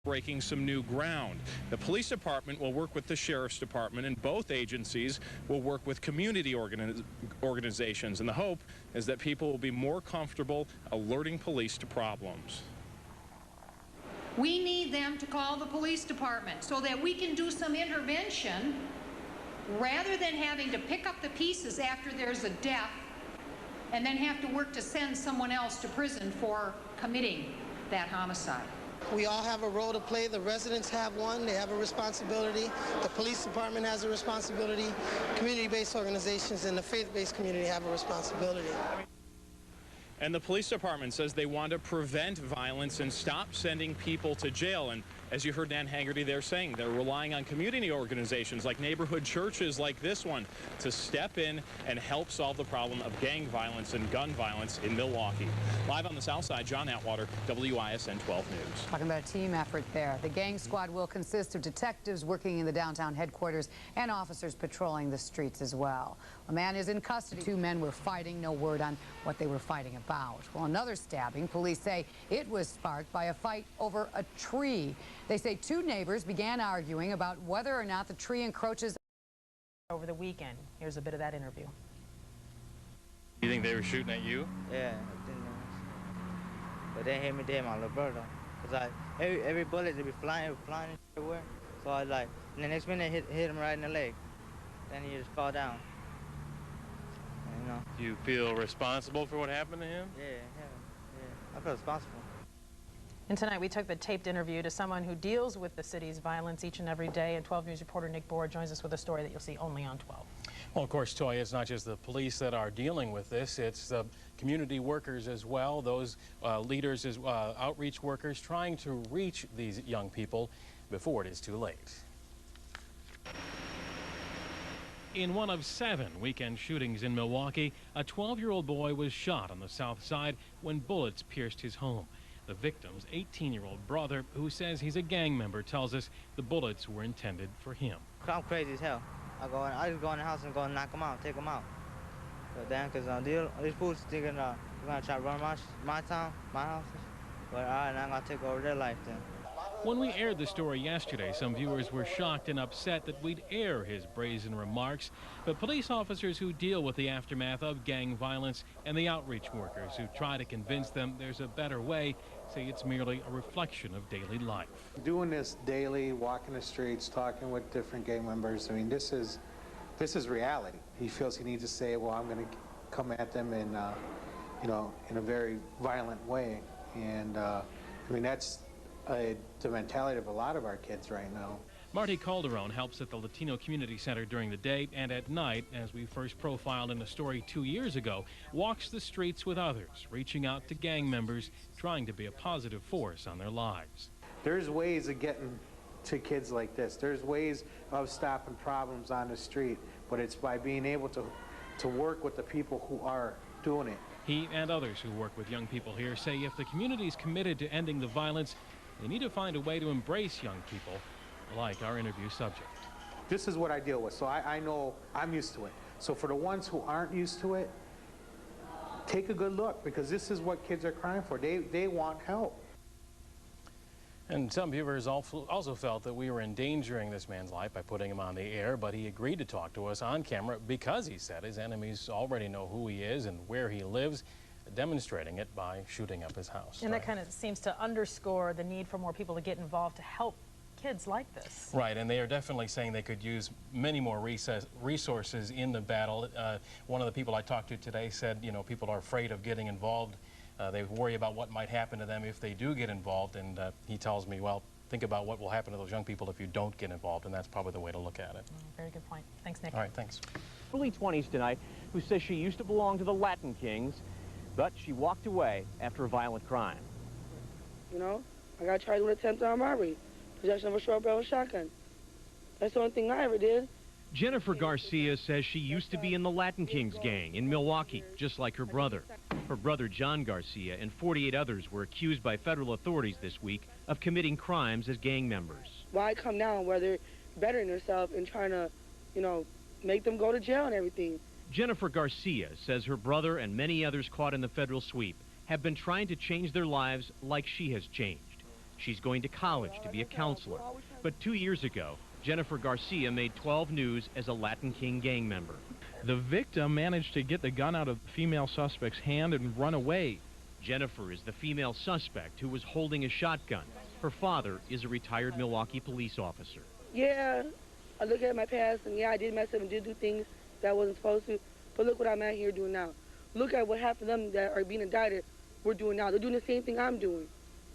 breaking some new ground. The police department will work with the sheriff's department, and both agencies will work with community organizations. And the hope is that people will be more comfortable alerting police to problems. We need them to call the police department so that we can do some intervention rather than having to pick up the pieces after there's a death and then have to work to send someone else to prison for committing that homicide. We all have a role to play. The residents have one. They have a responsibility. The police department has a responsibility. Community-based organizations and the faith-based community have a responsibility. And the police department says they want to prevent violence and stop sending people to jail. And as you heard Dan Haggerty there saying, they're relying on community organizations like neighborhood churches like this one to step in and help solve the problem of gang violence and gun violence in Milwaukee. Live on the Southside, John Atwater, WISN 12 News. Talking about a team effort there. The gang squad will consist of detectives working in the downtown headquarters and officers patrolling the streets as well. A man is in custody. Two men were fighting. No word on what they were fighting about. Well, another stabbing, police say it was sparked by a fight over a tree. They say two neighbors began arguing about whether or not the tree encroaches over the weekend. Here's a bit of that interview. You think they were shooting at you? Yeah, but they hit me dead, my little brother. Cause like every bullet they be flying everywhere. So I like, and the next minute hit him right in the leg. Then he just fall down. You know. Do you feel responsible for what happened to him? Yeah, I feel responsible. And tonight we took the taped interview to someone who deals with the city's violence each and every day. And 12 News reporter Nick Bohr joins us with a story that you'll see only on 12. Well, of course, Toy, it's not just the police that are dealing with this. It's the community workers as well, those leaders, outreach workers trying to reach these young people before it is too late. In one of 7 weekend shootings in Milwaukee, a 12-year-old boy was shot on the south side when bullets pierced his home. The victim's 18-year-old brother, who says he's a gang member, tells us the bullets were intended for him. I'm crazy as hell. I just go in the house and go and knock them out, take them out. But then, because these fools thinking they're going to try to run my town, my house. But all right, now I'm going to take over their life then. When we aired the story yesterday, some viewers were shocked and upset that we'd air his brazen remarks. But police officers who deal with the aftermath of gang violence and the outreach workers who try to convince them there's a better way say it's merely a reflection of daily life. Doing this daily, walking the streets, talking with different gang members, I mean, this is reality. He feels he needs to say, well, I'm going to come at them in, you know, in a very violent way. And I mean, that's the mentality of a lot of our kids right now. Marty Calderon helps at the Latino Community Center during the day, and at night, as we first profiled in a story 2 years ago, walks the streets with others, reaching out to gang members, trying to be a positive force on their lives. There's ways of getting to kids like this. There's ways of stopping problems on the street, but it's by being able to work with the people who are doing it. He and others who work with young people here say if the community is committed to ending the violence, they need to find a way to embrace young people, like our interview subject. This is what I deal with, so I know I'm used to it. So for the ones who aren't used to it, take a good look, because this is what kids are crying for. They want help. And some viewers also felt that we were endangering this man's life by putting him on the air, but he agreed to talk to us on camera because he said his enemies already know who he is and where he lives, demonstrating it by shooting up his house. And that kind of seems to underscore the need for more people to get involved to help kids like this. Right, and they are definitely saying they could use many more resources in the battle. One of the people I talked to today said, you know, people are afraid of getting involved. They worry about what might happen to them if they do get involved, and he tells me, well, think about what will happen to those young people if you don't get involved, and that's probably the way to look at it. Very good point. Thanks, Nick. All right, thanks. Early 20s tonight, who says she used to belong to the Latin Kings, but she walked away after a violent crime. You know, I got charged with attempted armed robbery, possession of a short barrel shotgun. That's the only thing I ever did. Jennifer Garcia says she used to be in the Latin Kings gang in Milwaukee, just like her brother. Her brother John Garcia and 48 others were accused by federal authorities this week of committing crimes as gang members. Why come down where they're bettering themselves and trying to, you know, make them go to jail and everything? Jennifer Garcia says her brother and many others caught in the federal sweep have been trying to change their lives like she has changed. She's going to college to be a counselor. But 2 years ago, Jennifer Garcia made 12 News as a Latin King gang member. The victim managed to get the gun out of the female suspect's hand and run away. Jennifer is the female suspect who was holding a shotgun. Her father is a retired Milwaukee police officer. Yeah, I look at my past, and yeah, I did mess up and did do things that I wasn't supposed to, but look what I'm out here doing now. Look at what half of them that are being indicted we're doing now. They're doing the same thing I'm doing,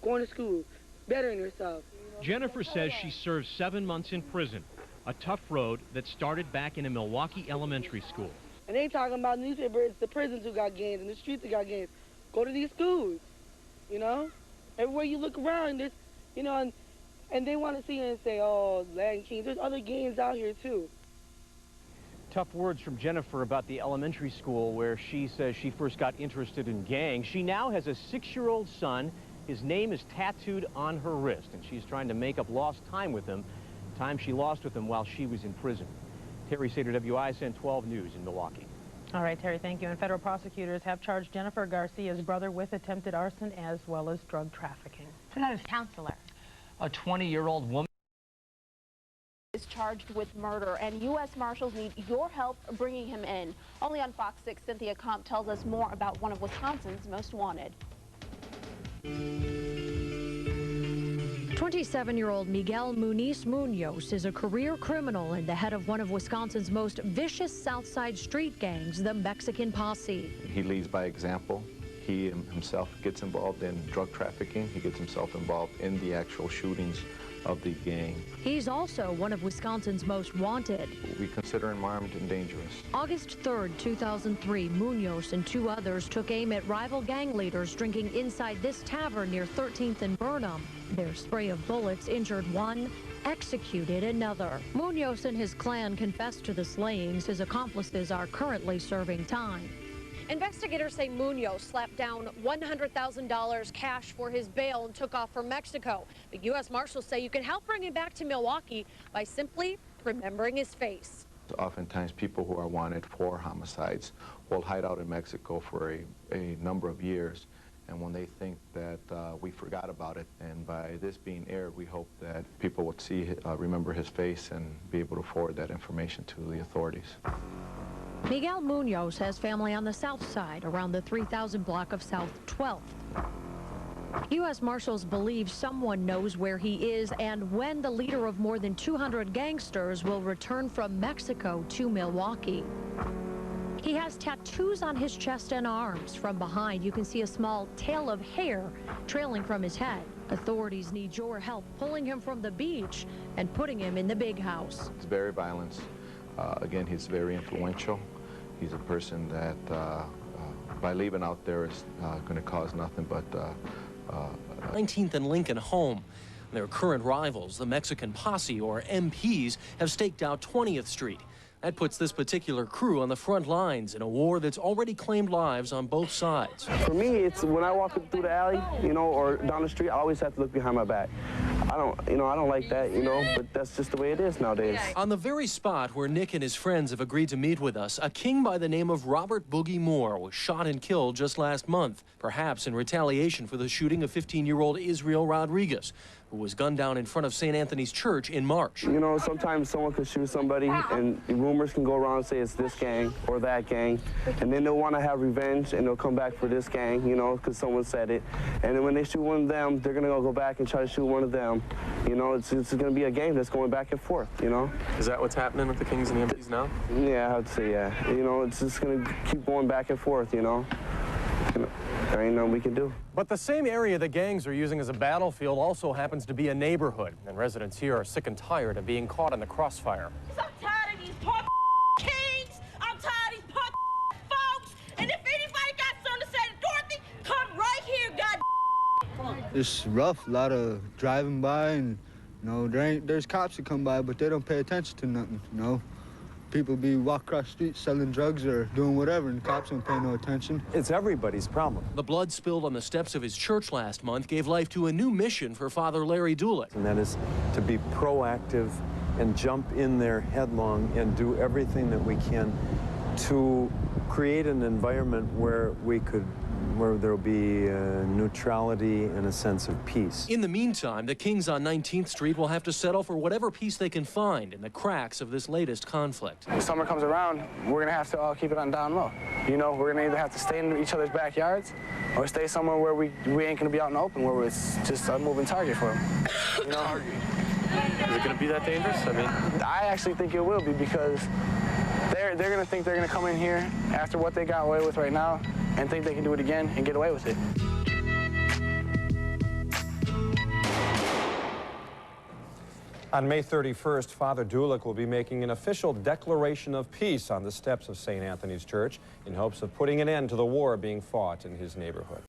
going to school, bettering herself. Jennifer says she served 7 months in prison, a tough road that started back in a Milwaukee elementary school. And they ain't talking about newspaper, it's the prisons who got gangs and the streets who got gangs. Go to these schools, you know? Everywhere you look around, there's, you know, and they want to see and say, oh, Latin Kings, there's other gangs out here too. Tough words from Jennifer about the elementary school where she says she first got interested in gangs. She now has a 6-year-old son. His name is tattooed on her wrist, and she's trying to make up lost time with him, time she lost with him while she was in prison. Terry Sater, WISN 12 News in Milwaukee. All right, Terry, thank you. And federal prosecutors have charged Jennifer Garcia's brother with attempted arson as well as drug trafficking. So that is counselor. A 20-year-old woman is charged with murder, and U.S. Marshals need your help bringing him in. Only on Fox 6, Cynthia Comp tells us more about one of Wisconsin's most wanted. 27-year-old Miguel Muniz Munoz is a career criminal and the head of one of Wisconsin's most vicious Southside street gangs, the Mexican Posse. He leads by example. He himself gets involved in drug trafficking. He gets himself involved in the actual shootings of the gang. He's also one of Wisconsin's most wanted. We consider him armed and dangerous. August 3rd, 2003, Munoz and 2 others took aim at rival gang leaders drinking inside this tavern near 13th and Burnham. Their spray of bullets injured one, executed another. Munoz and his clan confessed to the slayings. His accomplices are currently serving time. Investigators say Munoz slapped down $100,000 cash for his bail and took off for Mexico. But U.S. Marshals say you can help bring him back to Milwaukee by simply remembering his face. Oftentimes people who are wanted for homicides will hide out in Mexico for a number of years. And when they think that we forgot about it, and by this being aired, we hope that people would remember his face and be able to forward that information to the authorities. Miguel Munoz has family on the south side, around the 3000 block of South 12th. U.S. Marshals believe someone knows where he is and when the leader of more than 200 gangsters will return from Mexico to Milwaukee. He has tattoos on his chest and arms. From behind, you can see a small tail of hair trailing from his head. Authorities need your help pulling him from the beach and putting him in the big house. It's very violent. Again, he's very influential. He's a person that, by leaving out there, is going to cause nothing but 19th and Lincoln home. Their current rivals, the Mexican Posse, or MPs, have staked out 20th Street. That puts this particular crew on the front lines in a war that's already claimed lives on both sides. For me, it's when I walk through the alley, you know, or down the street, I always have to look behind my back. I don't like that, you know, but that's just the way it is nowadays. On the very spot where Nick and his friends have agreed to meet with us, a king by the name of Robert Boogie Moore was shot and killed just last month, perhaps in retaliation for the shooting of 15-year-old Israel Rodriguez, who was gunned down in front of St. Anthony's Church in March. You know, sometimes someone could shoot somebody, and rumors can go around and say it's this gang or that gang, and then they'll want to have revenge, and they'll come back for this gang, you know, because someone said it. And then when they shoot one of them, they're going to go back and try to shoot one of them. You know, it's going to be a game that's going back and forth, you know. Is that what's happening with the Kings and the MPs now? Yeah, I would say, yeah. You know, it's just going to keep going back and forth, you know. There ain't nothing we can do. But the same area the gangs are using as a battlefield also happens to be a neighborhood, and residents here are sick and tired of being caught in the crossfire. I'm tired of these punk kings. I'm tired of these punk folks. And if anybody got something to say to Dorothy, come right here, God. It's rough, a lot of driving by, and you know, there's cops that come by, but they don't pay attention to nothing, you know. People be walking across the street selling drugs or doing whatever, and the cops don't pay no attention. It's everybody's problem. The blood spilled on the steps of his church last month gave life to a new mission for Father Larry Dulick. And that is to be proactive and jump in there headlong and do everything that we can to create an environment where we could where there'll be neutrality and a sense of peace. In the meantime, the Kings on 19th Street will have to settle for whatever peace they can find in the cracks of this latest conflict. When summer comes around, we're going to have to all keep it on down low. You know, we're going to either have to stay in each other's backyards or stay somewhere where we ain't going to be out in the open, where it's just a moving target for them. You know? Is it going to be that dangerous? I mean, I actually think it will be, because they're going to think they're going to come in here after what they got away with right now and think they can do it again and get away with it. On May 31st, Father Dulick will be making an official declaration of peace on the steps of St. Anthony's Church in hopes of putting an end to the war being fought in his neighborhood.